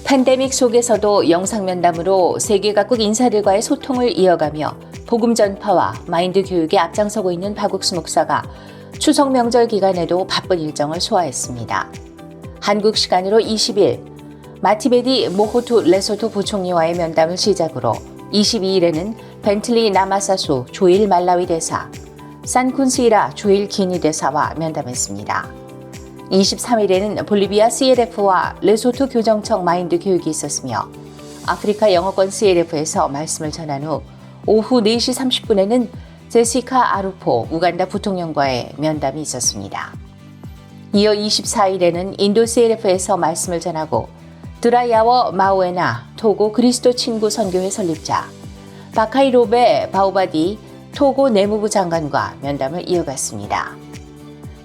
팬데믹 속에서도 영상면담으로 세계 각국 인사들과의 소통을 이어가며 복음 전파와 마인드 교육에 앞장서고 있는 박옥수 목사가 추석 명절 기간에도 바쁜 일정을 소화했습니다. 한국 시간으로 20일, 마티베디 모호투 레소토 부총리와의 면담을 시작으로 22일에는 벤틀리 나마사수 조일 말라위 대사, 산쿤시라 조일 기니 대사와 면담했습니다. 23일에는 볼리비아 CLF와 레소토 교정청 마인드 교육이 있었으며 아프리카 영어권 CLF에서 말씀을 전한 후 오후 4시 30분에는 제시카 아루포 우간다 부통령과의 면담이 있었습니다. 이어 24일에는 인도 CLF에서 말씀을 전하고 드라야워 마우에나 토고 그리스도 친구 선교회 설립자, 바카이로베 바우바디 토고 내무부 장관과 면담을 이어갔습니다.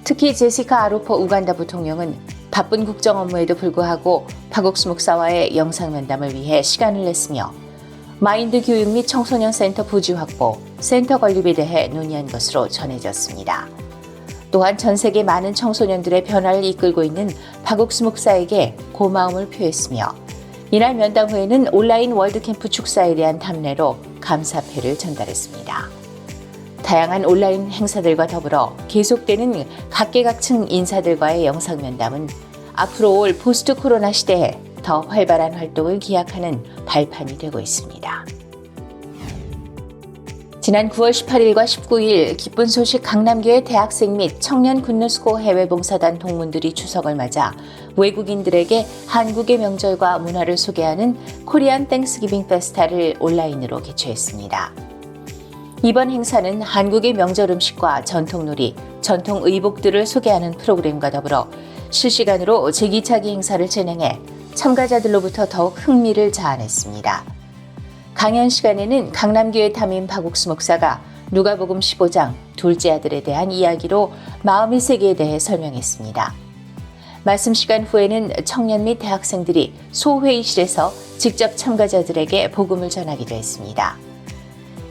특히 제시카 아루포 우간다 부통령은 바쁜 국정 업무에도 불구하고 박옥수 목사와의 영상면담을 위해 시간을 냈으며 마인드 교육 및 청소년 센터 부지 확보, 센터 건립에 대해 논의한 것으로 전해졌습니다. 또한 전 세계 많은 청소년들의 변화를 이끌고 있는 박옥수 목사에게 고마움을 표했으며 이날 면담 후에는 온라인 월드캠프 축사에 대한 답례로 감사패를 전달했습니다. 다양한 온라인 행사들과 더불어 계속되는 각계각층 인사들과의 영상면담은 앞으로 올 포스트 코로나 시대에 더 활발한 활동을 기약하는 발판이 되고 있습니다. 지난 9월 18일과 19일 기쁜 소식 강남교회 대학생 및 청년 굿뉴스고 해외봉사단 동문들이 추석을 맞아 외국인들에게 한국의 명절과 문화를 소개하는 코리안 땡스기빙 페스타를 온라인으로 개최했습니다. 이번 행사는 한국의 명절 음식과 전통놀이, 전통 의복들을 소개하는 프로그램과 더불어 실시간으로 제기차기 행사를 진행해 참가자들로부터 더욱 흥미를 자아냈습니다. 강연 시간에는 강남교회 담임 박옥수 목사가 누가복음 15장 둘째 아들에 대한 이야기로 마음의 세계에 대해 설명했습니다. 말씀 시간 후에는 청년 및 대학생들이 소회의실에서 직접 참가자들에게 복음을 전하기도 했습니다.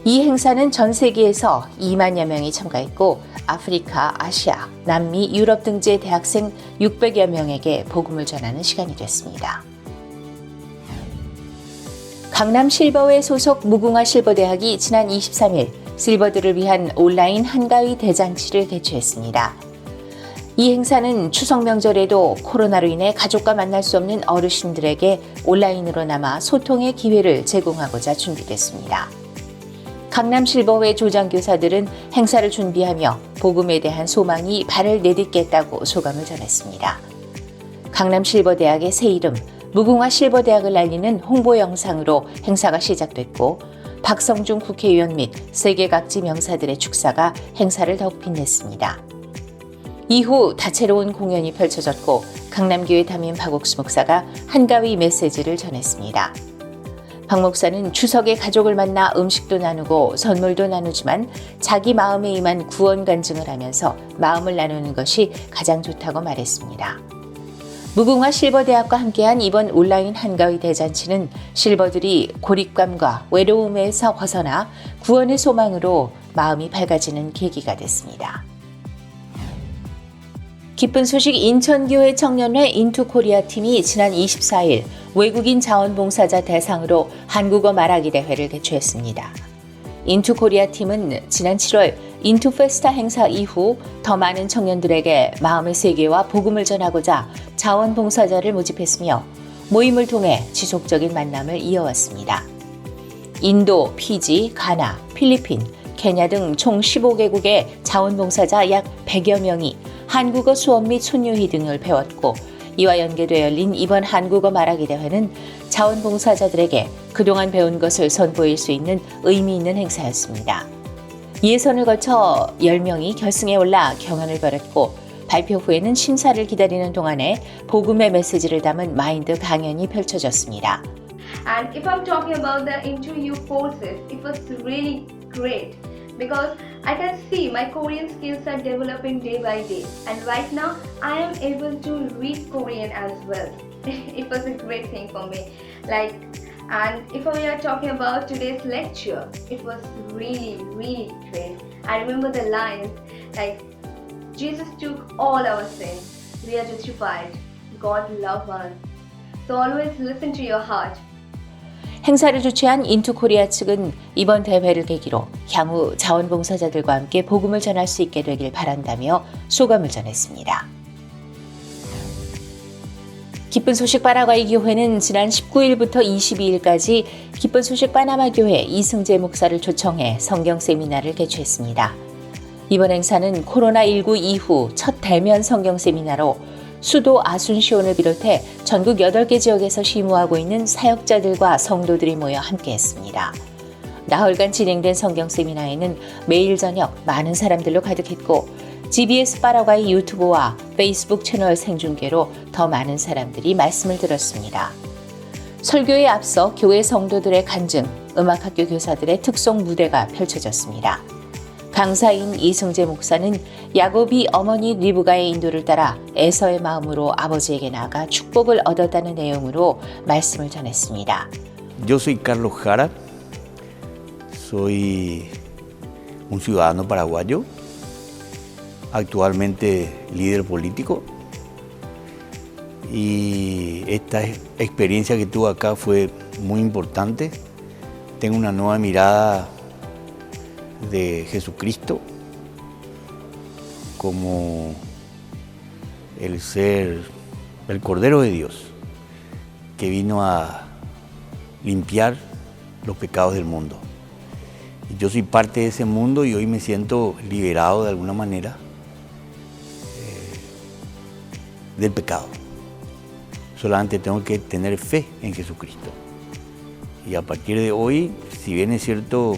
이 행사는 전 세계에서 2만여 명이 참가했고 아프리카, 아시아, 남미, 유럽 등지의 대학생 600여 명에게 복음을 전하는 시간이 됐습니다. 강남 실버웨 소속 무궁화 실버대학이 지난 23일 실버들을 위한 온라인 한가위 대잔치를 개최했습니다. 이 행사는 추석 명절에도 코로나로 인해 가족과 만날 수 없는 어르신들에게 온라인으로나마 소통의 기회를 제공하고자 준비됐습니다. 강남 실버회 조장교사들은 행사를 준비하며 복음에 대한 소망이 발을 내딛겠다고 소감을 전했습니다. 강남 실버대학의 새 이름 무궁화 실버대학을 알리는 홍보 영상으로 행사가 시작됐고 박성중 국회의원 및 세계 각지 명사들의 축사가 행사를 더욱 빛냈습니다. 이후 다채로운 공연이 펼쳐졌고 강남교회 담임 박옥수 목사가 한가위 메시지를 전했습니다. 박 목사는 추석에 가족을 만나 음식도 나누고 선물도 나누지만 자기 마음에 임한 구원 간증을 하면서 마음을 나누는 것이 가장 좋다고 말했습니다. 무궁화 실버대학과 함께한 이번 온라인 한가위 대잔치는 실버들이 고립감과 외로움에서 벗어나 구원의 소망으로 마음이 밝아지는 계기가 됐습니다. 기쁜 소식 인천교회 청년회 인투코리아 팀이 지난 24일 외국인 자원봉사자 대상으로 한국어 말하기 대회를 개최했습니다. 인투코리아 팀은 지난 7월 인투페스타 행사 이후 더 많은 청년들에게 마음의 세계와 복음을 전하고자 자원봉사자를 모집했으며 모임을 통해 지속적인 만남을 이어왔습니다. 인도, 피지, 가나, 필리핀, 케냐 등 총 15개국의 자원봉사자 약 100여 명이 한국어 수업 및 손유희 등을 배웠고 이와 연계돼 열린 이번 한국어 말하기 대회는 자원봉사자들에게 그동안 배운 것을 선보일 수 있는 의미 있는 행사였습니다. 예선을 거쳐 10명이 결승에 올라 경연을 벌였고 발표 후에는 심사를 기다리는 동안에 복음의 메시지를 담은 마인드 강연이 펼쳐졌습니다. And if I'm talking about the Into You courses, it was really great because I can see my Korean skills are developing day by day, and right now I am able to read Korean as well. It was a great thing for me. And if we are talking about today's lecture, it was really great. I remember the lines like, Jesus took all our sins, we are justified, God loves us. So always listen to your heart. 행사를 주최한 인투코리아 측은 이번 대회를 계기로 향후 자원봉사자들과 함께 복음을 전할 수 있게 되길 바란다며 소감을 전했습니다. 기쁜 소식 파라과이 교회는 지난 19일부터 22일까지 기쁜 소식 파나마 교회 이승재 목사를 초청해 성경 세미나를 개최했습니다. 이번 행사는 코로나19 이후 첫 대면 성경 세미나로 수도 아순시온을 비롯해 전국 8개 지역에서 심우하고 있는 사역자들과 성도들이 모여 함께했습니다. 나흘간 진행된 성경 세미나에는 매일 저녁 많은 사람들로 가득했고 GBS 파라과이 유튜브와 페이스북 채널 생중계로 더 많은 사람들이 말씀을 들었습니다. 설교에 앞서 교회 성도들의 간증, 음악학교 교사들의 특송 무대가 펼쳐졌습니다. 강사인 이승재 목사는 야곱이 어머니 리브가의 인도를 따라 에서의 마음으로 아버지에게 나아가 축복을 얻었다는 내용으로 말씀을 전했습니다. Yo soy Carlos Jara, soy un ciudadano paraguayo, actualmente líder político, y esta experiencia que tuve acá fue muy importante. Tengo una nueva mirada de Jesucristo como el ser, el Cordero de Dios, que vino a limpiar los pecados del mundo. Y yo soy parte de ese mundo y hoy me siento liberado de alguna manera del pecado. Solamente tengo que tener fe en Jesucristo. Y a partir de hoy, si bien es cierto,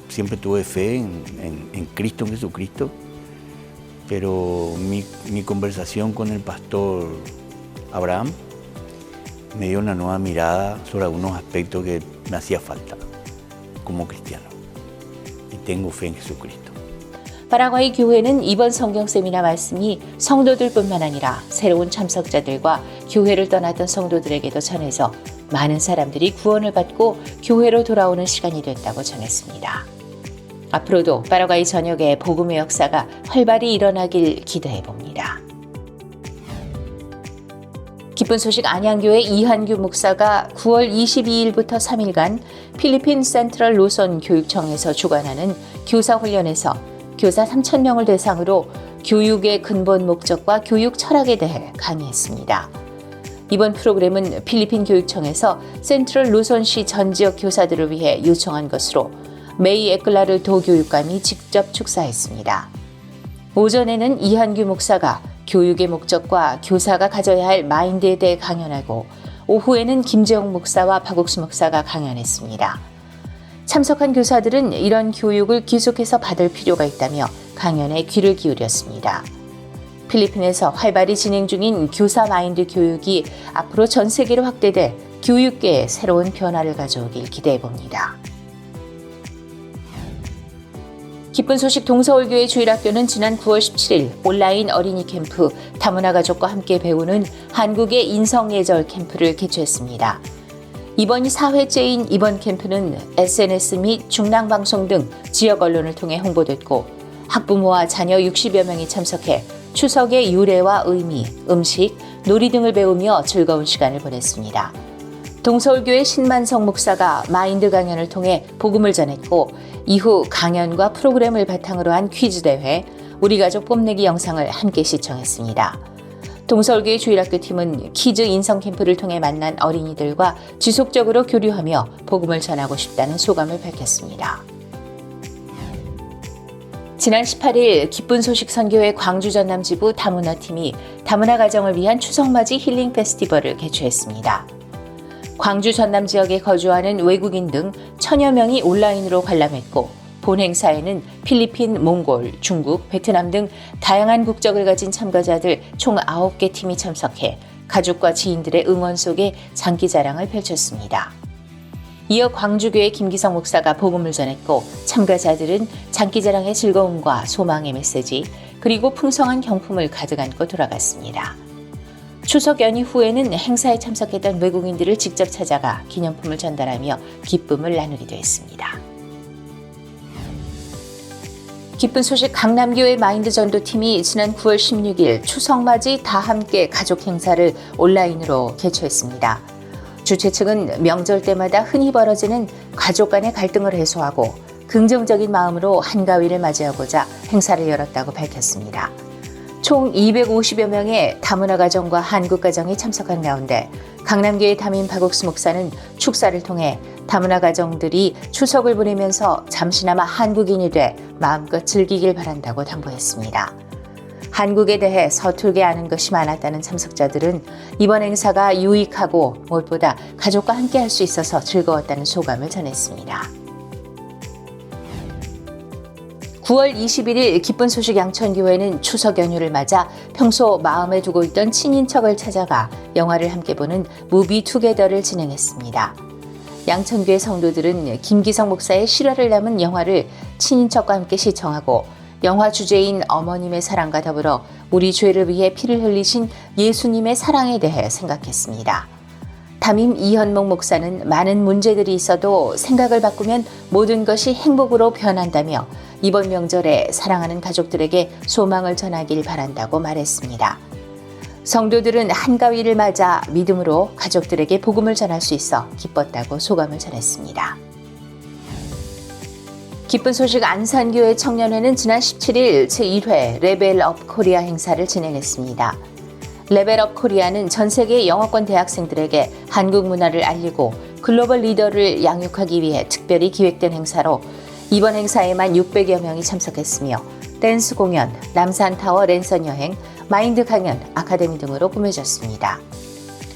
siempre tuve fe en Cristo, en Jesucristo, pero mi conversación con el pastor Abraham me dio una nueva mirada sobre algunos aspectos que me hacía falta como cristiano. Y tengo fe en Jesucristo. 파라과이 교회는 이번 성경 세미나 말씀이 성도들뿐만 아니라 새로운 참석자들과 교회를 떠났던 성도들에게도 전해서 많은 사람들이 구원을 받고 교회로 돌아오는 시간이 됐다고 전했습니다. 앞으로도 파라과이 전역에 복음의 역사가 활발히 일어나길 기대해 봅니다. 기쁜 소식 안양교회 이한규 목사가 9월 22일부터 3일간 필리핀 센트럴 로선 교육청에서 주관하는 교사 훈련에서 교사 3,000명을 대상으로 교육의 근본 목적과 교육 철학에 대해 강의했습니다. 이번 프로그램은 필리핀 교육청에서 센트럴 로선시 전 지역 교사들을 위해 요청한 것으로 메이 에클라르 도교육감이 직접 축사했습니다. 오전에는 이한규 목사가 교육의 목적과 교사가 가져야 할 마인드에 대해 강연하고 오후에는 김재용 목사와 박옥수 목사가 강연했습니다. 참석한 교사들은 이런 교육을 계속해서 받을 필요가 있다며 강연에 귀를 기울였습니다. 필리핀에서 활발히 진행 중인 교사 마인드 교육이 앞으로 전 세계로 확대돼 교육계에 새로운 변화를 가져오길 기대해 봅니다. 기쁜 소식 동서울교회 주일학교는 지난 9월 17일 온라인 어린이 캠프 다문화 가족과 함께 배우는 한국의 인성예절 캠프를 개최했습니다. 이번이 4회째인 이번 캠프는 SNS 및 중랑방송 등 지역 언론을 통해 홍보됐고 학부모와 자녀 60여 명이 참석해 추석의 유래와 의미, 음식, 놀이 등을 배우며 즐거운 시간을 보냈습니다. 동서울교회 신만성 목사가 마인드 강연을 통해 복음을 전했고 이후 강연과 프로그램을 바탕으로 한 퀴즈 대회, 우리 가족 뽐내기 영상을 함께 시청했습니다. 동서울교회 주일학교 팀은 키즈 인성 캠프를 통해 만난 어린이들과 지속적으로 교류하며 복음을 전하고 싶다는 소감을 밝혔습니다. 지난 18일 기쁜 소식 선교회 광주 전남지부 다문화팀이 다문화 가정을 위한 추석맞이 힐링 페스티벌을 개최했습니다. 광주 전남 지역에 거주하는 외국인 등 1,000여 명이 온라인으로 관람했고 본 행사에는 필리핀, 몽골, 중국, 베트남 등 다양한 국적을 가진 참가자들 총 9개 팀이 참석해 가족과 지인들의 응원 속에 장기자랑을 펼쳤습니다. 이어 광주교회 김기성 목사가 복음을 전했고 참가자들은 장기자랑의 즐거움과 소망의 메시지 그리고 풍성한 경품을 가득 안고 돌아갔습니다. 추석 연휴 후에는 행사에 참석했던 외국인들을 직접 찾아가 기념품을 전달하며 기쁨을 나누기도 했습니다. 기쁜 소식 강남교회 마인드 전도팀이 지난 9월 16일 추석맞이 다 함께 가족 행사를 온라인으로 개최했습니다. 주최 측은 명절 때마다 흔히 벌어지는 가족 간의 갈등을 해소하고 긍정적인 마음으로 한가위를 맞이하고자 행사를 열었다고 밝혔습니다. 총 250여 명의 다문화 가정과 한국 가정이 참석한 가운데 강남교회 담임 박옥수 목사는 축사를 통해 다문화 가정들이 추석을 보내면서 잠시나마 한국인이 돼 마음껏 즐기길 바란다고 당부했습니다. 한국에 대해 서툴게 아는 것이 많았다는 참석자들은 이번 행사가 유익하고 무엇보다 가족과 함께 할 수 있어서 즐거웠다는 소감을 전했습니다. 9월 21일 기쁜 소식 양천교회는 추석 연휴를 맞아 평소 마음에 두고 있던 친인척을 찾아가 영화를 함께 보는 무비 투게더를 진행했습니다. 양천교회 성도들은 김기성 목사의 실화를 담은 영화를 친인척과 함께 시청하고 영화 주제인 어머님의 사랑과 더불어 우리 죄를 위해 피를 흘리신 예수님의 사랑에 대해 생각했습니다. 담임 이현목 목사는 많은 문제들이 있어도 생각을 바꾸면 모든 것이 행복으로 변한다며 이번 명절에 사랑하는 가족들에게 소망을 전하길 바란다고 말했습니다. 성도들은 한가위를 맞아 믿음으로 가족들에게 복음을 전할 수 있어 기뻤다고 소감을 전했습니다. 기쁜 소식 안산교회 청년회는 지난 17일 제1회 레벨업 코리아 행사를 진행했습니다. 레벨업 코리아는 전 세계 영어권 대학생들에게 한국 문화를 알리고 글로벌 리더를 양육하기 위해 특별히 기획된 행사로 이번 행사에만 600여 명이 참석했으며 댄스 공연, 남산타워 랜선 여행, 마인드 강연, 아카데미 등으로 꾸며졌습니다.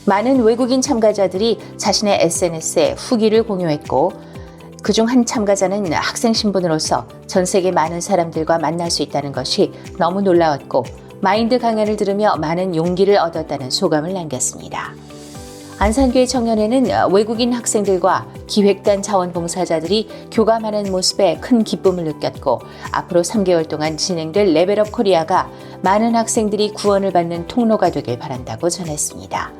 많은 외국인 참가자들이 자신의 SNS에 후기를 공유했고 그중 한 참가자는 학생 신분으로서 전 세계 많은 사람들과 만날 수 있다는 것이 너무 놀라웠고 마인드 강연을 들으며 많은 용기를 얻었다는 소감을 남겼습니다. 안산교회 청년회는 외국인 학생들과 기획단 자원봉사자들이 교감하는 모습에 큰 기쁨을 느꼈고 앞으로 3개월 동안 진행될 레벨업 코리아가 많은 학생들이 구원을 받는 통로가 되길 바란다고 전했습니다.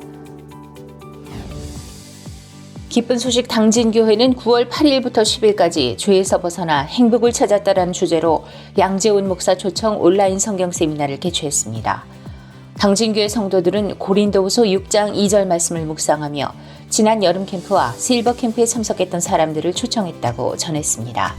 기쁜 소식 당진교회는 9월 8일부터 10일까지 죄에서 벗어나 행복을 찾았다라는 주제로 양재훈 목사 초청 온라인 성경 세미나를 개최했습니다. 당진교회 성도들은 고린도후서 6장 2절 말씀을 묵상하며 지난 여름 캠프와 실버 캠프에 참석했던 사람들을 초청했다고 전했습니다.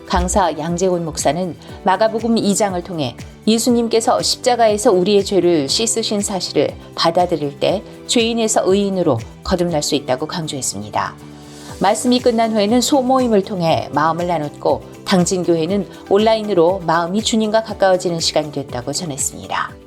강사 양재훈 목사는 마가복음 2장을 통해 예수님께서 십자가에서 우리의 죄를 씻으신 사실을 받아들일 때 죄인에서 의인으로 거듭날 수 있다고 강조했습니다. 말씀이 끝난 후에는 소모임을 통해 마음을 나눴고 당진교회는 온라인으로 마음이 주님과 가까워지는 시간이 됐다고 전했습니다.